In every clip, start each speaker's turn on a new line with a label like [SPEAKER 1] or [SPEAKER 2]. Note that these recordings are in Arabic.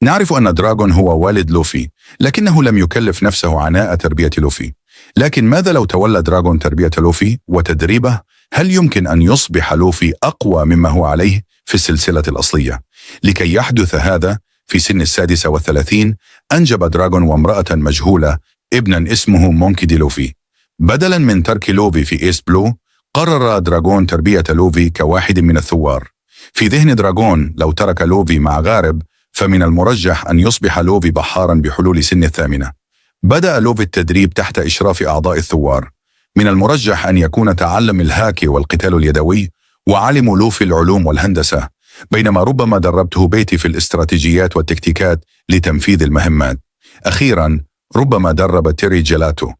[SPEAKER 1] نعرف أن دراغون هو والد لوفي، لكنه لم يكلف نفسه عناء تربية لوفي. لكن ماذا لو تولى دراغون تربية لوفي وتدريبه؟ هل يمكن أن يصبح لوفي أقوى مما هو عليه في السلسلة الأصلية؟ لكي يحدث هذا في سن 36 أنجب دراغون وامرأة مجهولة ابنا اسمه مونكي دي لوفي. بدلا من ترك لوفي في إيست بلو، قرر دراغون تربية لوفي كواحد من الثوار. في ذهن دراغون لو ترك لوفي مع غارب فمن المرجح أن يصبح لوفي بحارا بحلول سن 8. بدأ لوفي التدريب تحت إشراف أعضاء الثوار. من المرجح أن يكون تعلم الهاكي والقتال اليدوي، وعلم لوفي العلوم والهندسة، بينما ربما دربته بيتي في الاستراتيجيات والتكتيكات لتنفيذ المهمات. أخيرا ربما درب تيري جيلاتو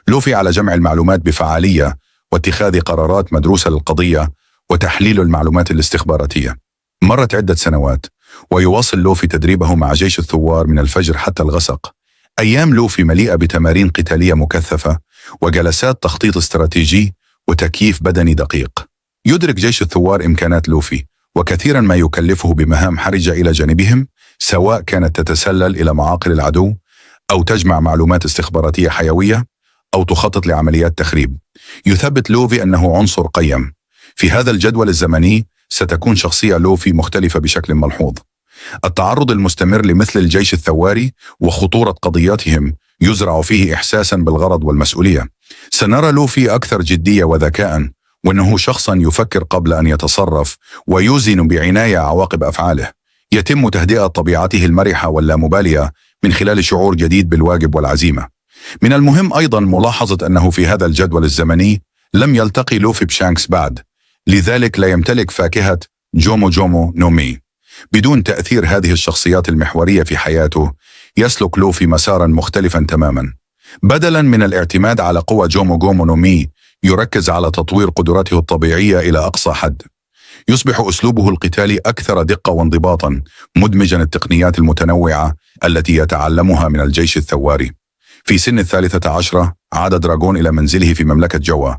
[SPEAKER 1] لوفي على جمع المعلومات بفعالية واتخاذ قرارات مدروسة للقضية وتحليل المعلومات الاستخباراتية. مرت عدة سنوات ويواصل لوفي تدريبه مع جيش الثوار من الفجر حتى الغسق. أيام لوفي مليئة بتمارين قتالية مكثفة وجلسات تخطيط استراتيجي وتكييف بدني دقيق. يدرك جيش الثوار إمكانات لوفي، وكثيرا ما يكلفه بمهام حرجة إلى جانبهم، سواء كانت تتسلل إلى معاقل العدو أو تجمع معلومات استخباراتية حيوية أو تخطط لعمليات تخريب. يثبت لوفي أنه عنصر قيم. في هذا الجدول الزمني ستكون شخصية لوفي مختلفة بشكل ملحوظ. التعرض المستمر لمثل الجيش الثواري وخطورة قضياتهم يزرع فيه إحساسا بالغرض والمسؤولية. سنرى لوفي أكثر جدية وذكاء، وأنه شخصا يفكر قبل أن يتصرف ويوزن بعناية عواقب أفعاله. يتم تهدئة طبيعته المرحة واللامبالية من خلال شعور جديد بالواجب والعزيمة. من المهم أيضا ملاحظة أنه في هذا الجدول الزمني لم يلتقي لوفي بشانكس بعد، لذلك لا يمتلك فاكهة جومو جومو نومي. بدون تأثير هذه الشخصيات المحورية في حياته، يسلك لوفي مسارا مختلفا تماما. بدلا من الاعتماد على قوة جومو جومو نومي، يركز على تطوير قدراته الطبيعية إلى أقصى حد. يصبح أسلوبه القتالي أكثر دقة وانضباطا، مدمجا التقنيات المتنوعة التي يتعلمها من الجيش الثواري. في سن 13 عاد دراغون إلى منزله في مملكة جوا،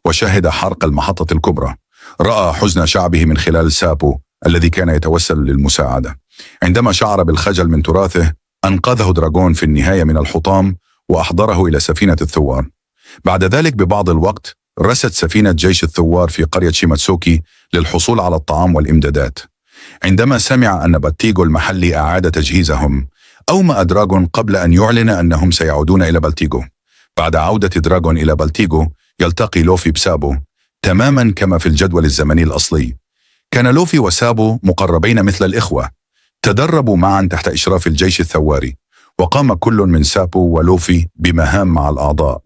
[SPEAKER 1] وشهد حرق المحطة الكبرى. رأى حزن شعبه من خلال سابو الذي كان يتوسل للمساعدة. عندما شعر بالخجل من تراثه، أنقذه دراغون في النهاية من الحطام وأحضره إلى سفينة الثوار. بعد ذلك ببعض الوقت رست سفينة جيش الثوار في قرية شيماتسوكي للحصول على الطعام والإمدادات. عندما سمع أن بلتيغو المحلي أعاد تجهيزهم، أومأ دراغون قبل أن يعلن أنهم سيعودون إلى بلتيغو. بعد عودة دراغون إلى بلتيغو، يلتقي لوفي بسابو تماما كما في الجدول الزمني الأصلي. كان لوفي وسابو مقربين مثل الإخوة، تدربوا معا تحت إشراف الجيش الثواري، وقام كل من سابو ولوفي بمهام مع الأعضاء.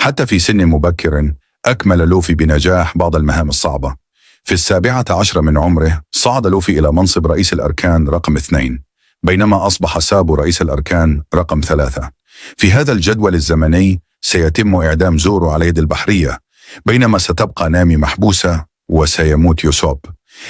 [SPEAKER 1] حتى في سن مبكر أكمل لوفي بنجاح بعض المهام الصعبة. في 17 من عمره صعد لوفي إلى منصب رئيس الأركان رقم 2، بينما أصبح سابو رئيس الأركان رقم 3. في هذا الجدول الزمني سيتم إعدام زورو على يد البحرية، بينما ستبقى نامي محبوسة وسيموت يوسوب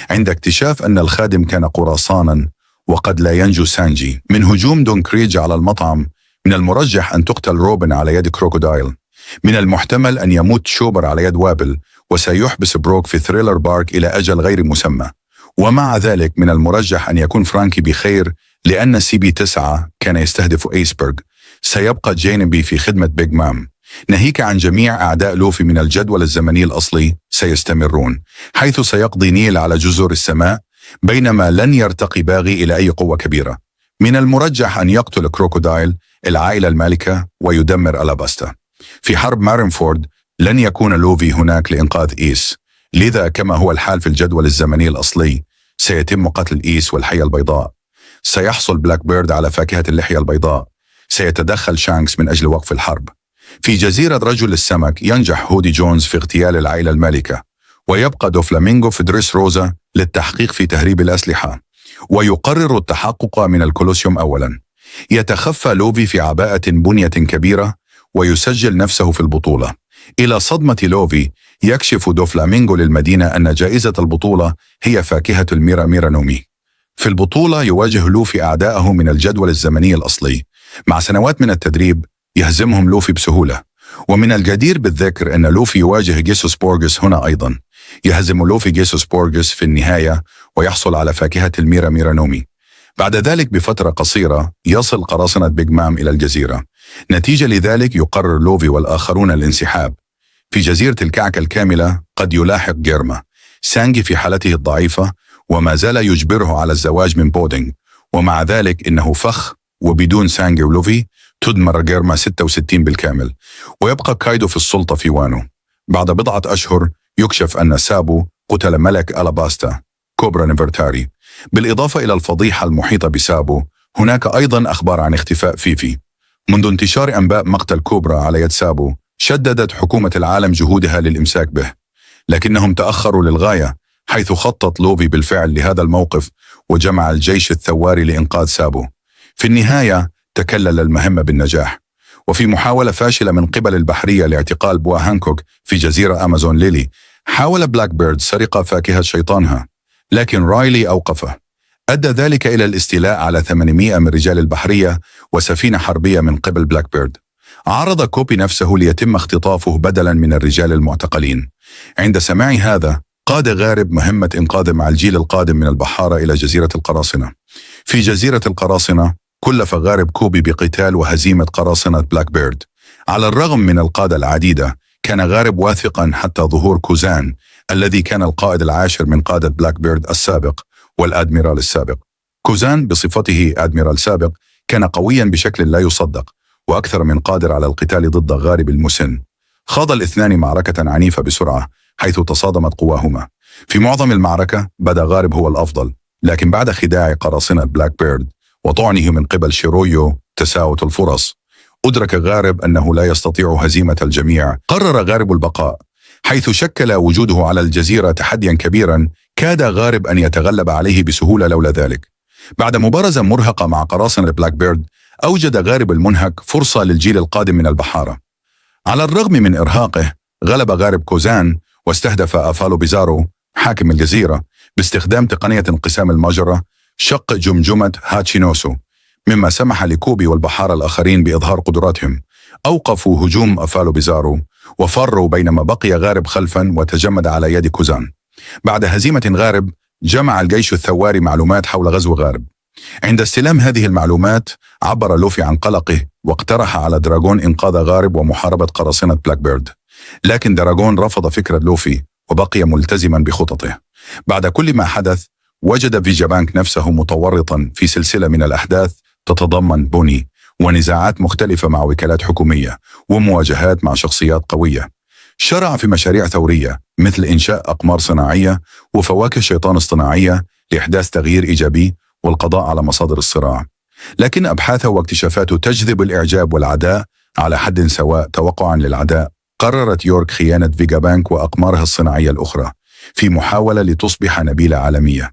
[SPEAKER 1] عند اكتشاف أن الخادم كان قراصانا. وقد لا ينجو سانجي من هجوم دونكريج على المطعم. من المرجح أن تقتل روبن على يد كروكودايل. من المحتمل أن يموت شوبر على يد وابل، وسيحبس بروك في ثريلر بارك إلى أجل غير مسمى. ومع ذلك من المرجح أن يكون فرانكي بخير، لأن CB9 كان يستهدف ايسبرغ. سيبقى جينبي في خدمة بيج مام. ناهيك عن جميع أعداء لوفي من الجدول الزمني الأصلي سيستمرون، حيث سيقضي نيل على جزر السماء، بينما لن يرتقي باغي إلى أي قوة كبيرة. من المرجح أن يقتل كروكودايل العائلة المالكة ويدمر ألاباستا. في حرب مارينفورد لن يكون لوفي هناك لإنقاذ إيس، لذا كما هو الحال في الجدول الزمني الأصلي سيتم قتل إيس والحية البيضاء. سيحصل بلاك بيرد على فاكهة اللحية البيضاء. سيتدخل شانكس من أجل وقف الحرب. في جزيرة رجل السمك ينجح هودي جونز في اغتيال العائلة المالكة، ويبقى دوفلامينغو في دريس روزا للتحقيق في تهريب الأسلحة، ويقرر التحقق من الكولوسيوم أولا. يتخفى لوفي في عباءة بنية كبيرة ويسجل نفسه في البطولة. إلى صدمة لوفي يكشف دوفلامينغو للمدينة أن جائزة البطولة هي فاكهة الميرا ميرا نومي. في البطولة يواجه لوفي أعداءه من الجدول الزمني الأصلي. مع سنوات من التدريب يهزمهم لوفي بسهولة. ومن الجدير بالذكر أن لوفي يواجه جيسوس بورغس هنا أيضا. يهزم لوفي جيسوس بورغس في النهاية ويحصل على فاكهة الميرا ميرا نومي. بعد ذلك بفترة قصيرة يصل قراصنة بيغ مام إلى الجزيرة. نتيجة لذلك يقرر لوفي والآخرون الانسحاب. في جزيرة الكعكة الكاملة قد يلاحق جيرما. سانجي في حالته الضعيفة وما زال يجبره على الزواج من بودينغ، ومع ذلك إنه فخ، وبدون سانجي ولوفي تدمر جيرما 66 بالكامل، ويبقى كايدو في السلطة في وانو. بعد بضعة أشهر يكشف أن سابو قتل ملك ألاباستا كوبرا نيفرتاري. بالإضافة إلى الفضيحة المحيطة بسابو، هناك أيضا أخبار عن اختفاء فيفي. منذ انتشار أنباء مقتل كوبرا على يد سابو، شددت حكومة العالم جهودها للإمساك به، لكنهم تأخروا للغاية، حيث خطط لوفي بالفعل لهذا الموقف وجمع الجيش الثواري لإنقاذ سابو. في النهاية تكلل المهمة بالنجاح، وفي محاولة فاشلة من قبل البحرية لاعتقال بوا هانكوك في جزيرة أمازون ليلي، حاول بلاك بيرد سرقة فاكهة شيطانها، لكن رايلي أوقفه. أدى ذلك إلى الاستيلاء على 800 من رجال البحرية وسفينة حربية من قبل بلاك بيرد. عرض كوبي نفسه ليتم اختطافه بدلا من الرجال المعتقلين. عند سماع هذا قاد غارب مهمة إنقاذ مع الجيل القادم من البحارة إلى جزيرة القراصنة. في جزيرة القراصنة كلف غارب كوبي بقتال وهزيمة قراصنة بلاك بيرد. على الرغم من القادة العديدة، كان غارب واثقا حتى ظهور كوزان الذي كان القائد العاشر من قادة بلاك بيرد السابق والأدميرال السابق. كوزان بصفته أدميرال سابق كان قويا بشكل لا يصدق، وأكثر من قادر على القتال ضد غارب المسن. خاض الاثنان معركة عنيفة بسرعة، حيث تصادمت قواهما. في معظم المعركة بدا غارب هو الأفضل، لكن بعد خداع قراصنة بلاك بيرد وطعنه من قبل شيرويو تساوت الفرص، أدرك غارب أنه لا يستطيع هزيمة الجميع. قرر غارب البقاء، حيث شكل وجوده على الجزيرة تحديا كبيرا كاد غارب أن يتغلب عليه بسهولة لولا ذلك. بعد مبارزة مرهقة مع قراصنة بلاك بيرد، أوجد غارب المنهك فرصة للجيل القادم من البحارة. على الرغم من إرهاقه، غلب غارب كوزان واستهدف أفالو بيزارو حاكم الجزيرة باستخدام تقنية انقسام المجرة، شق جمجمة هاتشينوسو، مما سمح لكوبي والبحارة الآخرين بإظهار قدراتهم. أوقفوا هجوم أفالو بيزارو وفروا، بينما بقي غارب خلفا وتجمد على يد كوزان. بعد هزيمة غارب، جمع الجيش الثواري معلومات حول غزو غارب. عند استلام هذه المعلومات عبر لوفي عن قلقه واقترح على دراغون إنقاذ غارب ومحاربة قراصنة بلاك بيرد، لكن دراغون رفض فكرة لوفي وبقي ملتزما بخططه. بعد كل ما حدث، وجد فيجابانك نفسه متورطا في سلسلة من الأحداث تتضمن بوني ونزاعات مختلفة مع وكالات حكومية ومواجهات مع شخصيات قوية. شرع في مشاريع ثورية مثل إنشاء أقمار صناعية وفواكه شيطان اصطناعية لإحداث تغيير إيجابي والقضاء على مصادر الصراع. لكن أبحاثه واكتشافاته تجذب الإعجاب والعداء على حد سواء. توقعا للعداء، قررت يورك خيانة فيجابانك وأقمارها الصناعية الأخرى في محاولة لتصبح نبيلة عالمية.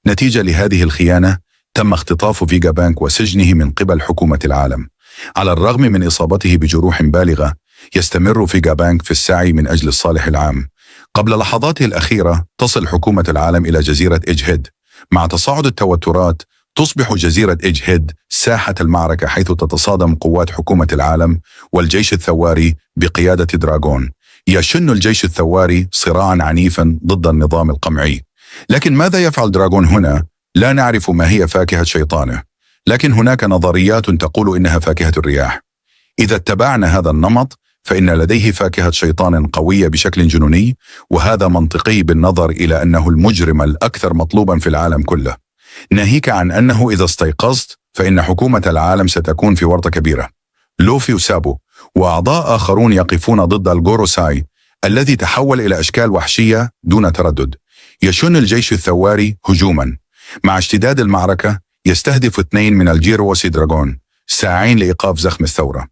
[SPEAKER 1] نتيجة لهذه الخيانة تم اختطاف فيجابانك وسجنه من قبل حكومة العالم. على الرغم من إصابته بجروح بالغة، يستمر فيجابانك في السعي من أجل الصالح العام. قبل لحظاته الأخيرة تصل حكومة العالم إلى جزيرة إيجهيد. مع تصاعد التوترات تصبح جزيرة إيجهيد ساحة المعركة، حيث تتصادم قوات حكومة العالم والجيش الثواري بقيادة دراغون. يشن الجيش الثواري صراعا عنيفا ضد النظام القمعي. لكن ماذا يفعل دراغون هنا؟ لا نعرف ما هي فاكهة شيطانه، لكن هناك نظريات تقول إنها فاكهة الرياح. إذا اتبعنا هذا النمط فإن لديه فاكهة شيطان قوية بشكل جنوني، وهذا منطقي بالنظر إلى أنه المجرم الأكثر مطلوبا في العالم كله، ناهيك عن أنه إذا استيقظت فإن حكومة العالم ستكون في ورطة كبيرة. لوفي وسابو وأعضاء آخرون يقفون ضد الجوروساي الذي تحول إلى أشكال وحشية دون تردد. يشن الجيش الثواري هجوما. مع اشتداد المعركة يستهدف 2 من الجيروسي دراغون ساعين لإيقاف زخم الثورة،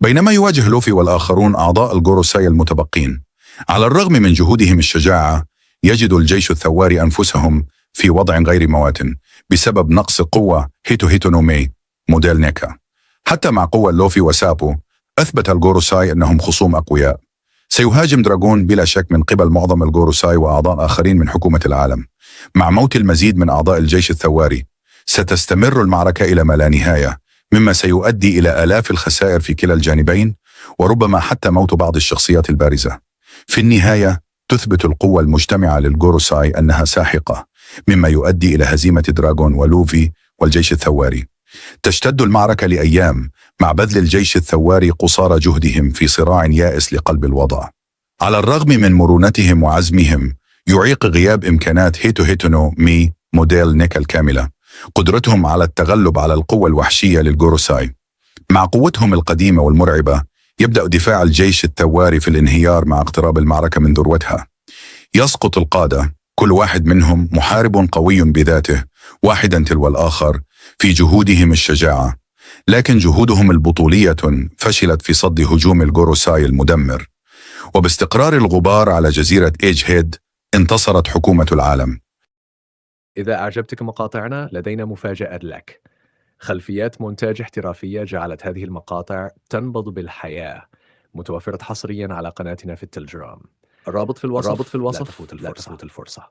[SPEAKER 1] بينما يواجه لوفي والآخرون أعضاء الجوروساي المتبقين. على الرغم من جهودهم الشجاعة، يجد الجيش الثواري أنفسهم في وضع غير مواتن بسبب نقص قوة هيتو نومي موديل نيكا. حتى مع قوة لوفي وسابو، أثبت الجوروساي أنهم خصوم أقوياء. سيهاجم دراغون بلا شك من قبل معظم الجوروساي وأعضاء آخرين من حكومة العالم. مع موت المزيد من أعضاء الجيش الثواري، ستستمر المعركة إلى ما لا نهاية، مما سيؤدي إلى آلاف الخسائر في كلا الجانبين، وربما حتى موت بعض الشخصيات البارزة. في النهاية تثبت القوة المجتمعة للجوروساي أنها ساحقة، مما يؤدي إلى هزيمة دراغون ولوفي والجيش الثواري. تشتد المعركة لأيام مع بذل الجيش الثواري قصارى جهدهم في صراع يائس لقلب الوضع. على الرغم من مرونتهم وعزمهم، يعيق غياب إمكانات هيتونو مي موديل نيكا الكاملة قدرتهم على التغلب على القوة الوحشية للجوروساي. مع قوتهم القديمة والمرعبة، يبدأ دفاع الجيش الثواري في الانهيار مع اقتراب المعركة من ذروتها. يسقط القادة، كل واحد منهم محارب قوي بذاته، واحدا تلو الآخر في جهودهم الشجاعة. لكن جهودهم البطولية فشلت في صد هجوم الجوروساي المدمر. وباستقرار الغبار على جزيرة إيج هيد، انتصرت حكومة العالم.
[SPEAKER 2] إذا أعجبتك مقاطعنا لدينا مفاجأة لك. خلفيات مونتاج احترافية جعلت هذه المقاطع تنبض بالحياة، متوفرة حصريا على قناتنا في التلجرام. الرابط في الوصف. لا تفوت الفرصة.